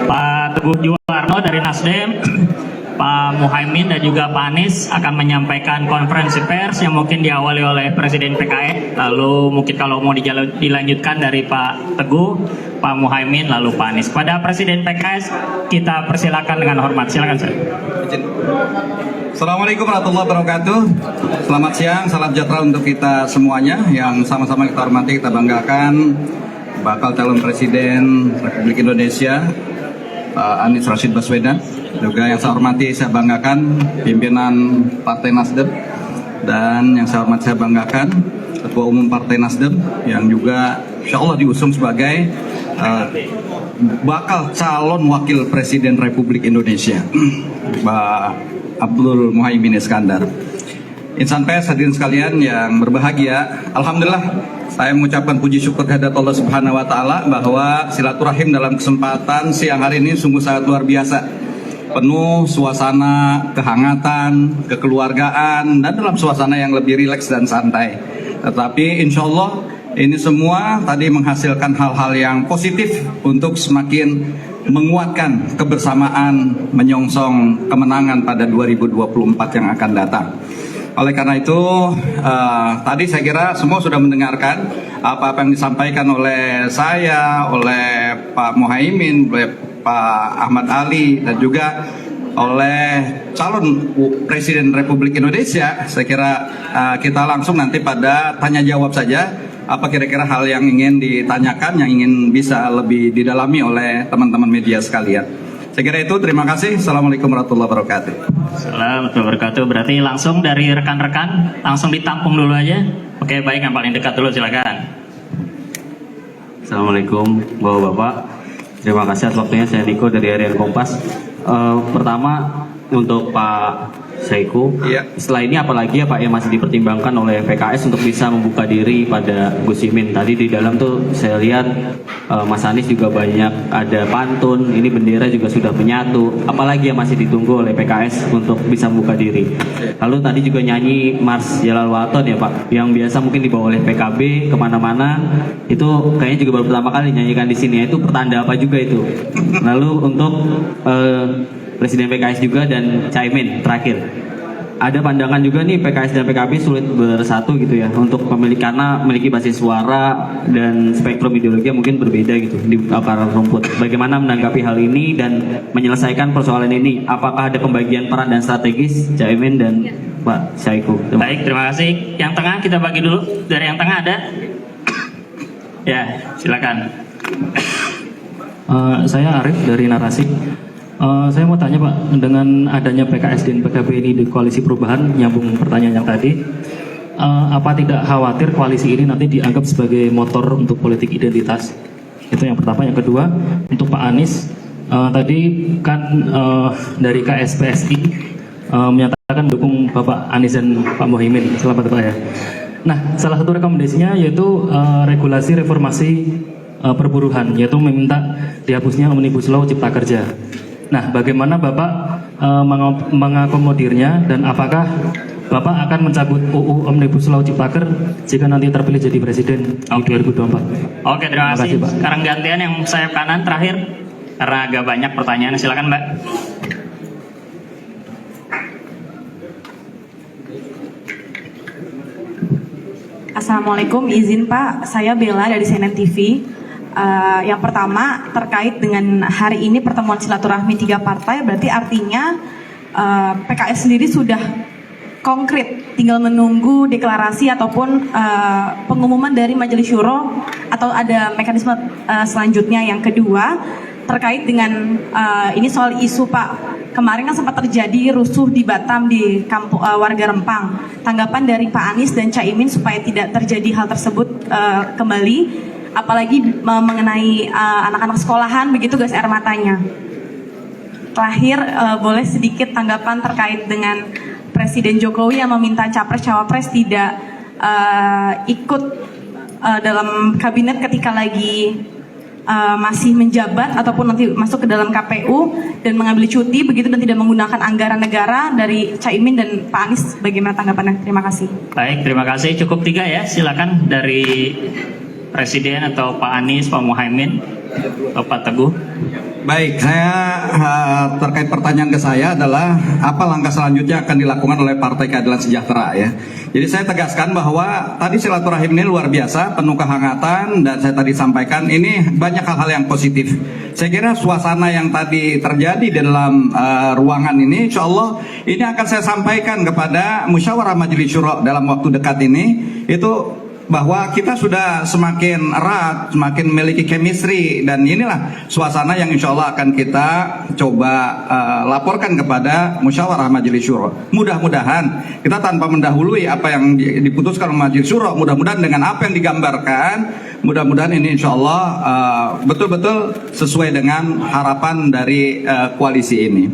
Pak Teguh Juwarno dari Nasdem, Pak Muhaimin dan juga Pak Anies akan menyampaikan konferensi pers yang mungkin diawali oleh Presiden PKS. Lalu mungkin kalau mau dilanjutkan dari Pak Teguh, Pak Muhaimin, lalu Pak Anies. Pada Presiden PKS kita persilakan dengan hormat. Silakan Sir. Assalamualaikum warahmatullahi wabarakatuh. Selamat siang, salam sejahtera untuk kita semuanya yang sama-sama kita hormati, kita banggakan bakal calon Presiden Republik Indonesia Pak Anies Rashid Baswedan. Juga yang saya hormati, saya banggakan pimpinan Partai Nasdem, dan yang saya hormati, saya banggakan Ketua Umum Partai Nasdem yang juga insya Allah diusung sebagai bakal calon Wakil Presiden Republik Indonesia, Pak Abdul Muhaimin Iskandar. Insan pers hadirin sekalian yang berbahagia, alhamdulillah saya mengucapkan puji syukur kehadirat Allah Subhanahu wa taala bahwa silaturahim dalam kesempatan siang hari ini sungguh sangat luar biasa. Penuh suasana kehangatan, kekeluargaan, dan dalam suasana yang lebih rileks dan santai. Tetapi insya Allah ini semua tadi menghasilkan hal-hal yang positif untuk semakin menguatkan kebersamaan menyongsong kemenangan pada 2024 yang akan datang. Oleh karena itu, tadi saya kira semua sudah mendengarkan apa-apa yang disampaikan oleh saya, oleh Pak Muhaimin, oleh Pak Ahmad Ali, dan juga oleh calon Presiden Republik Indonesia. Saya kira kita langsung nanti pada tanya jawab saja. Apa kira-kira hal yang ingin ditanyakan, yang ingin bisa lebih didalami oleh teman-teman media sekalian. Saya kira itu, terima kasih. Assalamualaikum warahmatullahi wabarakatuh. Assalamualaikum warahmatullahi wabarakatuh. Berarti langsung dari rekan-rekan, langsung ditampung dulu aja. Oke, baik, yang paling dekat dulu, silakan. Assalamualaikum Bapak-Bapak. Terima kasih atas waktunya, saya Niko dari Harian Kompas. Pertama untuk Pak Saiku, Iya. Setelah ini apalagi ya Pak yang masih dipertimbangkan oleh PKS untuk bisa membuka diri pada Gus Imin. Tadi di dalam tuh saya lihat Mas Anies juga banyak ada pantun, ini bendera juga sudah menyatu. Apalagi yang masih ditunggu oleh PKS untuk bisa membuka diri. Lalu tadi juga nyanyi Mars Jalal Waton ya Pak, yang biasa mungkin dibawa oleh PKB kemana-mana. Itu kayaknya juga baru pertama kali nyanyikan di sini. Itu pertanda apa juga itu? Lalu untuk Presiden PKS juga dan Caimin terakhir, ada pandangan juga nih PKS dan PKB sulit bersatu gitu ya untuk karena memiliki basis suara dan spektrum ideologi yang mungkin berbeda gitu di akar rumput. Bagaimana menanggapi hal ini dan menyelesaikan persoalan ini? Apakah ada pembagian peran dan strategis Caimin dan Pak Saiku? Baik, terima kasih. Yang tengah kita bagi dulu. Dari yang tengah ada? Ya, silakan. Saya Arif dari Narasi. Saya mau tanya Pak, dengan adanya PKS dan PKB ini di koalisi perubahan, nyambung pertanyaan yang tadi, apa tidak khawatir koalisi ini nanti dianggap sebagai motor untuk politik identitas? Itu yang pertama. Yang kedua, untuk Pak Anies, tadi kan dari KSPSI menyatakan mendukung Bapak Anies dan Pak Muhaimin. Selamat Pak ya. Nah, salah satu rekomendasinya yaitu regulasi reformasi perburuhan, yaitu meminta dihapusnya Omnibus Law Cipta Kerja. Nah, bagaimana Bapak mengakomodirnya, dan apakah Bapak akan mencabut UU Omnibus Law Cipta Kerja jika nanti terpilih jadi presiden di 2024? Oke, terima kasih. Pak. Sekarang gantian yang sayap kanan terakhir, karena agak banyak pertanyaan. Silakan Mbak. Assalamualaikum, izin Pak, saya Bella dari CNN TV. Yang pertama terkait dengan hari ini pertemuan silaturahmi 3 partai, berarti artinya PKS sendiri sudah konkret, tinggal menunggu deklarasi ataupun pengumuman dari Majelis Syuro, atau ada mekanisme selanjutnya. Yang kedua terkait dengan ini soal isu Pak, kemarin kan sempat terjadi rusuh di Batam di kampung warga Rempang. Tanggapan dari Pak Anies dan Caimin supaya tidak terjadi hal tersebut kembali, apalagi mengenai anak-anak sekolahan begitu gas air matanya. Terakhir, boleh sedikit tanggapan terkait dengan Presiden Jokowi yang meminta capres-cawapres tidak ikut dalam kabinet ketika lagi masih menjabat ataupun nanti masuk ke dalam KPU dan mengambil cuti begitu, dan tidak menggunakan anggaran negara. Dari Caimin dan Pak Anies, bagaimana tanggapannya? Terima kasih. Baik, terima kasih. Cukup 3 ya. Silakan dari Presiden atau Pak Anies, Pak Muhaimin, atau Pak Teguh. Baik, saya terkait pertanyaan ke saya adalah apa langkah selanjutnya akan dilakukan oleh Partai Keadilan Sejahtera ya. Jadi saya tegaskan bahwa tadi silaturahim ini luar biasa, penuh kehangatan, dan saya tadi sampaikan ini banyak hal-hal yang positif. Saya kira suasana yang tadi terjadi di dalam ruangan ini, insya Allah ini akan saya sampaikan kepada Musyawarah Majelis Syuro dalam waktu dekat ini, itu bahwa kita sudah semakin erat, semakin memiliki chemistry, dan inilah suasana yang insya Allah akan kita coba laporkan kepada Musyawarah Majelis Syuro. Mudah-mudahan kita tanpa mendahului apa yang diputuskan oleh Majelis Syuro, mudah-mudahan dengan apa yang digambarkan, mudah-mudahan ini insya Allah betul-betul sesuai dengan harapan dari koalisi ini.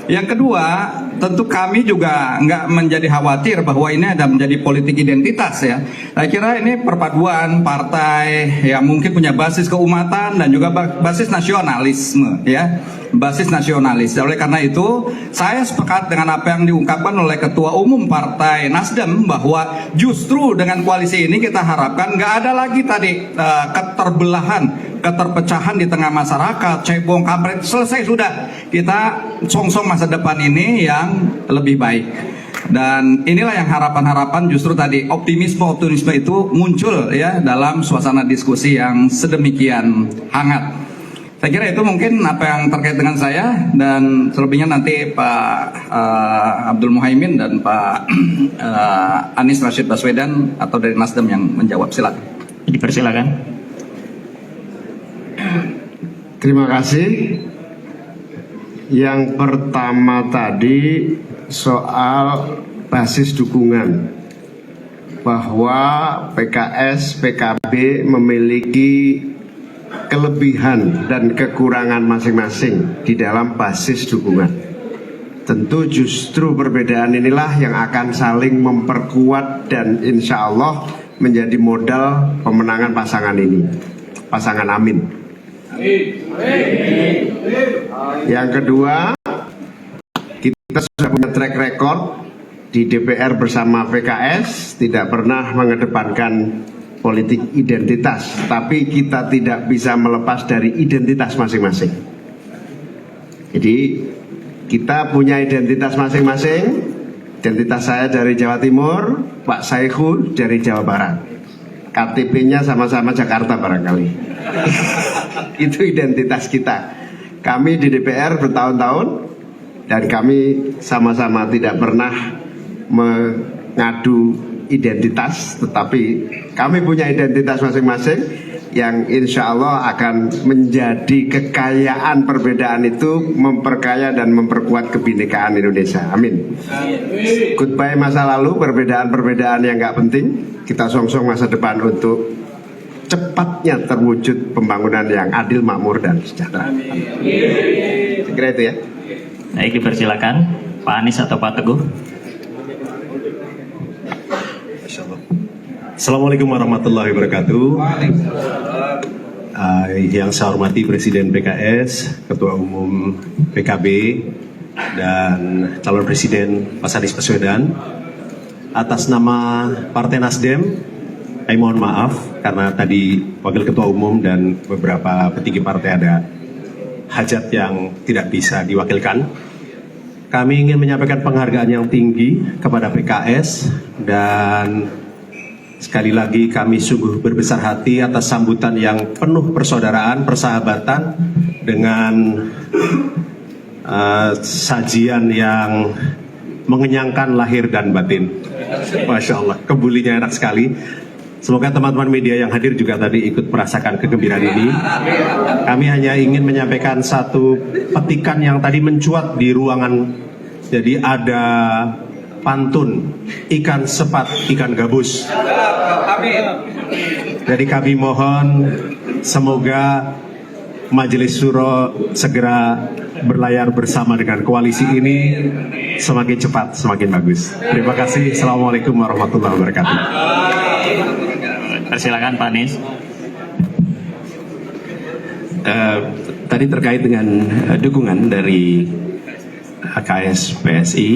Yang kedua, tentu kami juga nggak menjadi khawatir bahwa ini ada menjadi politik identitas ya. Saya kira ini perpaduan partai yang mungkin punya basis keumatan dan juga basis nasionalisme ya, basis nasionalis. Oleh karena itu saya sepakat dengan apa yang diungkapkan oleh Ketua Umum Partai Nasdem bahwa justru dengan koalisi ini kita harapkan nggak ada lagi tadi keterbelahan, keterpecahan di tengah masyarakat, cebong kampret, selesai sudah. Kita songsong masa depan ini yang lebih baik. Dan inilah yang harapan-harapan justru tadi optimisme itu muncul ya dalam suasana diskusi yang sedemikian hangat. Saya kira itu mungkin apa yang terkait dengan saya, dan selebihnya nanti Pak Abdul Muhaimin dan Pak Anies Rashid Baswedan atau dari Nasdem yang menjawab. Silakan. Dipersilakan. Terima kasih. Yang pertama tadi soal basis dukungan, bahwa PKS, PKB memiliki kelebihan dan kekurangan masing-masing di dalam basis dukungan. Tentu justru perbedaan inilah yang akan saling memperkuat dan insya Allah menjadi modal pemenangan pasangan ini, pasangan Amin. Yang kedua, kita sudah punya track record di DPR bersama PKS, tidak pernah mengedepankan politik identitas, tapi kita tidak bisa melepas dari identitas masing-masing. Jadi kita punya identitas masing-masing. Identitas saya dari Jawa Timur, Pak Saihu dari Jawa Barat. KTP-nya sama-sama Jakarta barangkali. Itu identitas kita. Kami di DPR bertahun-tahun dan kami sama-sama tidak pernah mengadu identitas, tetapi kami punya identitas masing-masing yang insya Allah akan menjadi kekayaan. Perbedaan itu memperkaya dan memperkuat kebinekaan Indonesia. Amin. Goodbye masa lalu, perbedaan-perbedaan yang nggak penting. Kita songsong masa depan untuk cepatnya terwujud pembangunan yang adil, makmur, dan sejahtera. Saya kira itu ya. Baik, dipersilakan Pak Anies atau Pak Teguh. Assalamualaikum warahmatullahi wabarakatuh. Yang saya hormati Presiden PKS, Ketua Umum PKB, dan calon Presiden Mas Anies Baswedan. Atas nama Partai Nasdem, saya mohon maaf karena tadi Wakil Ketua Umum dan beberapa petinggi partai ada hajat yang tidak bisa diwakilkan. Kami ingin menyampaikan penghargaan yang tinggi kepada PKS, dan sekali lagi kami sungguh berbesar hati atas sambutan yang penuh persaudaraan, persahabatan, dengan sajian yang mengenyangkan lahir dan batin. Masya Allah, kebulinya enak sekali. Semoga teman-teman media yang hadir juga tadi ikut merasakan kegembiraan ini. Kami hanya ingin menyampaikan satu petikan yang tadi mencuat di ruangan. Jadi ada pantun, ikan sepat, ikan gabus. Jadi kami mohon semoga Majelis Syuro segera berlayar bersama dengan koalisi ini, semakin cepat semakin bagus. Terima kasih. Assalamualaikum warahmatullahi wabarakatuh. Persilakan Pak Anies. Tadi terkait dengan dukungan dari HKS PSI,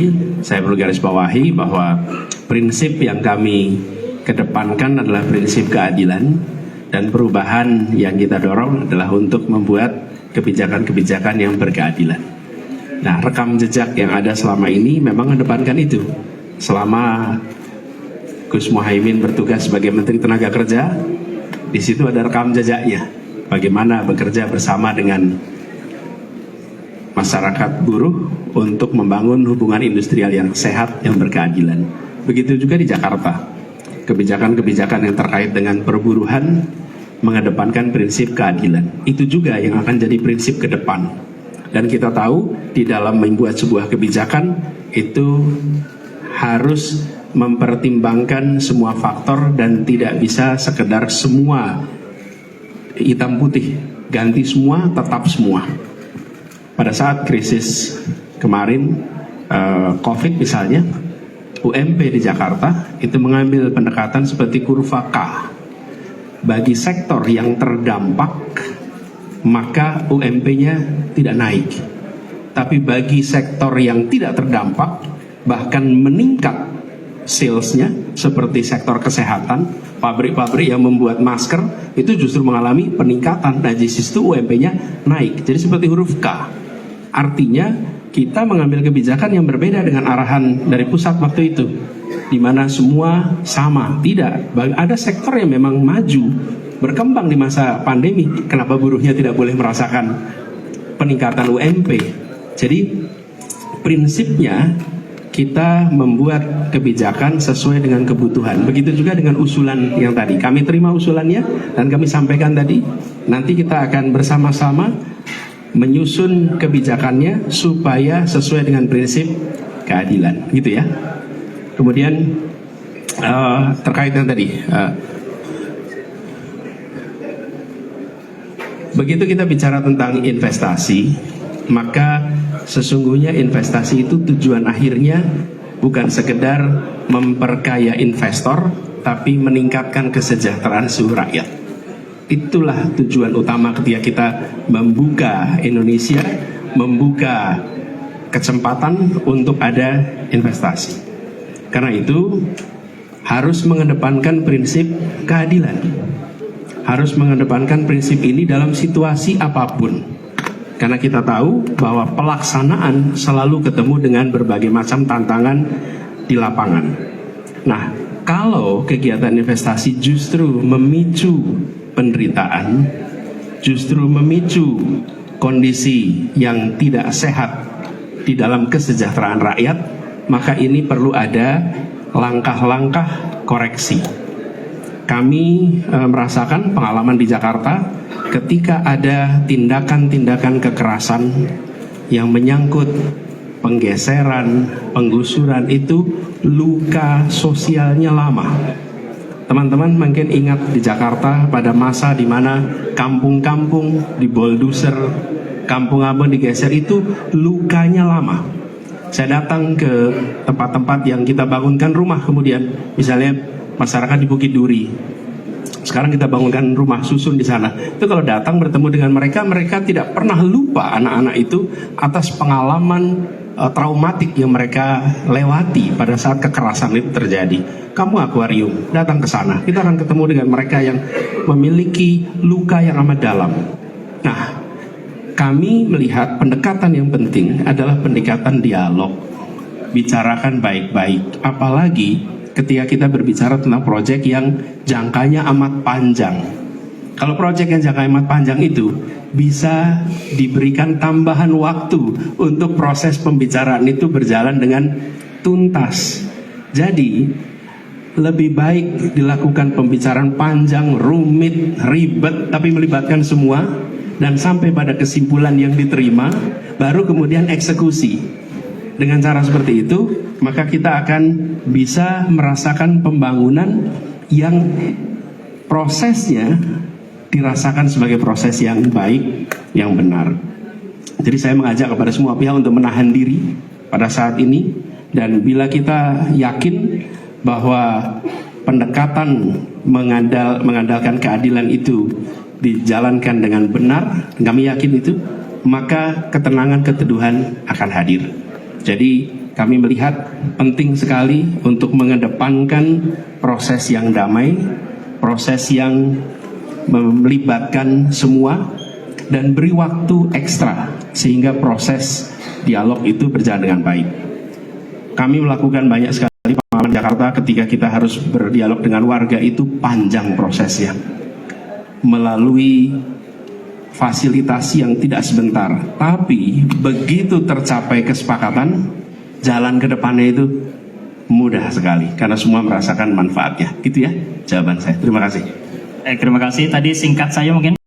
saya perlu garis bawahi bahwa prinsip yang kami kedepankan adalah prinsip keadilan, dan perubahan yang kita dorong adalah untuk membuat kebijakan-kebijakan yang berkeadilan. Nah, rekam jejak yang ada selama ini memang mengedepankan itu. Selama Gus Muhaimin bertugas sebagai Menteri Tenaga Kerja, di situ ada rekam jejaknya. Bagaimana bekerja bersama dengan masyarakat buruh untuk membangun hubungan industrial yang sehat, yang berkeadilan. Begitu juga di Jakarta. Kebijakan-kebijakan yang terkait dengan perburuhan mengedepankan prinsip keadilan. Itu juga yang akan jadi prinsip ke depan. Dan kita tahu di dalam membuat sebuah kebijakan itu harus mempertimbangkan semua faktor dan tidak bisa sekedar semua hitam putih, ganti semua, tetap semua. Pada saat krisis kemarin, COVID misalnya, UMP di Jakarta itu mengambil pendekatan seperti kurva K. Bagi sektor yang terdampak, maka UMP-nya tidak naik. Tapi bagi sektor yang tidak terdampak, bahkan meningkat salesnya, seperti sektor kesehatan, pabrik-pabrik yang membuat masker, itu justru mengalami peningkatan. Nah, di situ UMP-nya naik. Jadi seperti huruf K. Artinya, kita mengambil kebijakan yang berbeda dengan arahan dari pusat waktu itu, di mana semua sama. Tidak, ada sektor yang memang maju, berkembang di masa pandemi. Kenapa buruhnya tidak boleh merasakan peningkatan UMP? Jadi prinsipnya kita membuat kebijakan sesuai dengan kebutuhan. Begitu juga dengan usulan yang tadi. Kami terima usulannya dan kami sampaikan tadi. Nanti kita akan bersama-sama menyusun kebijakannya supaya sesuai dengan prinsip keadilan, gitu ya. Kemudian terkait dengan tadi, begitu kita bicara tentang investasi, maka sesungguhnya investasi itu tujuan akhirnya bukan sekedar memperkaya investor, tapi meningkatkan kesejahteraan seluruh rakyat. Itulah tujuan utama ketika kita membuka Indonesia, membuka kesempatan untuk ada investasi. Karena itu harus mengedepankan prinsip keadilan. Harus mengedepankan prinsip ini dalam situasi apapun. Karena kita tahu bahwa pelaksanaan selalu ketemu dengan berbagai macam tantangan di lapangan. Nah, kalau kegiatan investasi justru memicu penderitaan, justru memicu kondisi yang tidak sehat di dalam kesejahteraan rakyat, maka ini perlu ada langkah-langkah koreksi. Kami merasakan pengalaman di Jakarta ketika ada tindakan-tindakan kekerasan yang menyangkut penggeseran, penggusuran, itu luka sosialnya lama. Teman-teman mungkin ingat di Jakarta pada masa di mana kampung-kampung di bulldozer, kampung-kampung digeser, itu lukanya lama. Saya datang ke tempat-tempat yang kita bangunkan rumah kemudian, misalnya masyarakat di Bukit Duri. Sekarang kita bangunkan rumah susun di sana. Itu kalau datang bertemu dengan mereka, mereka tidak pernah lupa anak-anak itu atas pengalaman traumatik yang mereka lewati pada saat kekerasan itu terjadi. Kamu akuarium, datang ke sana, kita akan ketemu dengan mereka yang memiliki luka yang amat dalam. Nah, kami melihat pendekatan yang penting adalah pendekatan dialog. Bicarakan baik-baik, apalagi ketika kita berbicara tentang proyek yang jangkanya amat panjang. Kalau proyek yang jangkanya amat panjang itu bisa diberikan tambahan waktu untuk proses pembicaraan itu berjalan dengan tuntas. Jadi lebih baik dilakukan pembicaraan panjang, rumit, ribet, tapi melibatkan semua dan sampai pada kesimpulan yang diterima, baru kemudian eksekusi. Dengan cara seperti itu, maka kita akan bisa merasakan pembangunan yang prosesnya dirasakan sebagai proses yang baik, yang benar. Jadi saya mengajak kepada semua pihak untuk menahan diri pada saat ini, dan bila kita yakin bahwa pendekatan mengandalkan keadilan itu dijalankan dengan benar, kami yakin itu, maka ketenangan, keteduhan akan hadir. Jadi kami melihat penting sekali untuk mengedepankan proses yang damai, proses yang melibatkan semua, dan beri waktu ekstra sehingga proses dialog itu berjalan dengan baik. Kami melakukan banyak sekali pengalaman Jakarta ketika kita harus berdialog dengan warga itu panjang prosesnya, melalui fasilitasi yang tidak sebentar, tapi begitu tercapai kesepakatan, jalan ke depannya itu mudah sekali karena semua merasakan manfaatnya. Gitu ya jawaban saya. Terima kasih. Terima kasih. Tadi singkat saja mungkin